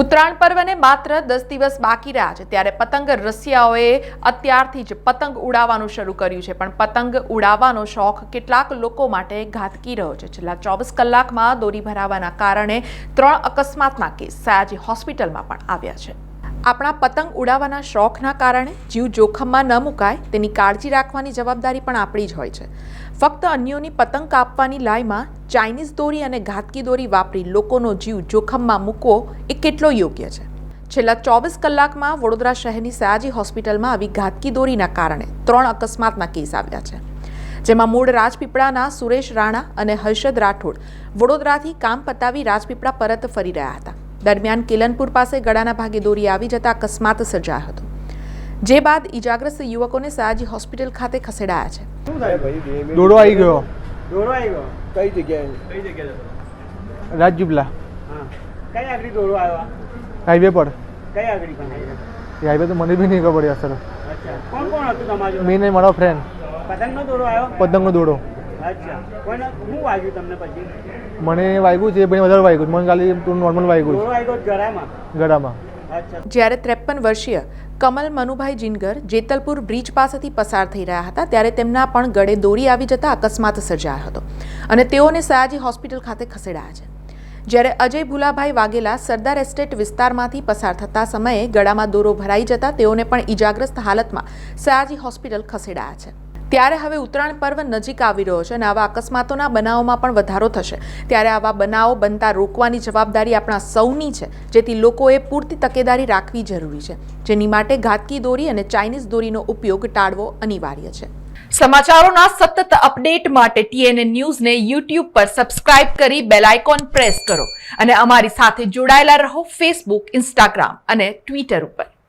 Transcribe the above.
ઉત્તરાયણ પર્વને માત્ર 10 દિવસ બાકી રહ્યા છે ત્યારે પતંગ રસિયાઓએ અત્યારથી જ પતંગ ઉડાવવાનું શરૂ કર્યું છે, પણ પતંગ ઉડાવવાનો શોખ કેટલાક લોકો માટે ઘાતકી રહ્યો છે। છેલ્લા 24 કલાકમાં દોરી ભરાવાના કારણે 3 અકસ્માતના કેસ સયાજી હોસ્પિટલમાં પણ આવ્યા છે। આપણા પતંગ ઉડાવવાના શોખના કારણે જીવ જોખમમાં ન મુકાય તેની કાળજી રાખવાની જવાબદારી પણ આપણી જ હોય છે। ફક્ત અન્યોની પતંગ કાપવાની લાઈમાં ચાઇનીઝ દોરી અને ઘાતકી દોરી વાપરી લોકોનો જીવ જોખમમાં મૂકવો એ કેટલો યોગ્ય છે? છેલ્લા 24 કલાકમાં વડોદરા શહેરની સયાજી હોસ્પિટલમાં આવી ઘાતકી દોરીના કારણે 3 અકસ્માતના કેસ આવ્યા છે, જેમાં મૂળ રાજપીપળાના સુરેશ રાણા અને હર્ષદ રાઠોડ વડોદરાથી કામ પતાવી રાજપીપળા પરત ફરી રહ્યા હતા। દરમિયાન કેલનપુર પાસે ગળાના ભાગે દોરી આવી જતા અકસ્માત સર્જાયો હતો, જે બાદ ઈજાગ્રસ્ત યુવકોને સયાજી હોસ્પિટલ ખાતે ખસેડાયા છે। દોડો આવી ગયો કઈ જગ્યાએ? રાજપીપળા કઈ આગળ દોડો આવ્યો? હાઈવે પર। કઈ આગળ પણ હાઈવે તો મને બી નહીં ખબર યાર સર। અચ્છા, કોણ કોણ હતું તમારું? મેં નહીં, મારો ફ્રેન્ડ। પતંગનો દોડો આવ્યો? પતંગનો દોડો। અચ્છા, કોઈને શું વાગ્યું તમને પછી? મને વાગ્યું છે, ભાઈ વધારે વાગ્યું, મને ખાલી નોર્મલ વાગ્યું દોડો આવ્યો ગળામાં? ગળામાં। અચ્છા। જ્યારે 53 વર્ષીય કમલ મનુભાઈ જીનગર જેતલપુર બ્રિજ પાસેથી પસાર થઈ રહ્યા હતા ત્યારે તેમના પણ ગળે દોરી આવી જતા અકસ્માત સર્જાયો હતો અને તેઓને સયાજી હોસ્પિટલ ખાતે ખસેડાયા છે। જ્યારે અજય ભુલાભાઈ વાઘેલા સરદાર એસ્ટેટ વિસ્તારમાંથી પસાર થતા સમયે ગળામાં દોરો ભરાઈ જતા તેઓને પણ ઈજાગ્રસ્ત હાલતમાં સયાજી હોસ્પિટલ ખસેડાયા છે। ત્યારે હવે ઉત્તરાયણ પર્વ નજીક આવી રહ્યો છે અને આવા અકસ્માતોના બનાવોમાં પણ વધારો થશે, ત્યારે આવા બનાવો બનતા રોકવાની જવાબદારી આપણા સૌની છે, જેથી લોકોએ પૂરતી તકેદારી રાખવી જરૂરી છે, જેની માટે ઘાતકી દોરી અને ચાઇનીઝ દોરીનો ઉપયોગ ટાળવો અનિવાર્ય છે। સમાચારોના સતત અપડેટ માટે TNN ન્યૂઝને YouTube પર સબસ્ક્રાઇબ કરી બેલ આઇકોન પ્રેસ કરો અને અમારી સાથે જોડાયેલા રહો Facebook, Instagram અને Twitter ઉપર।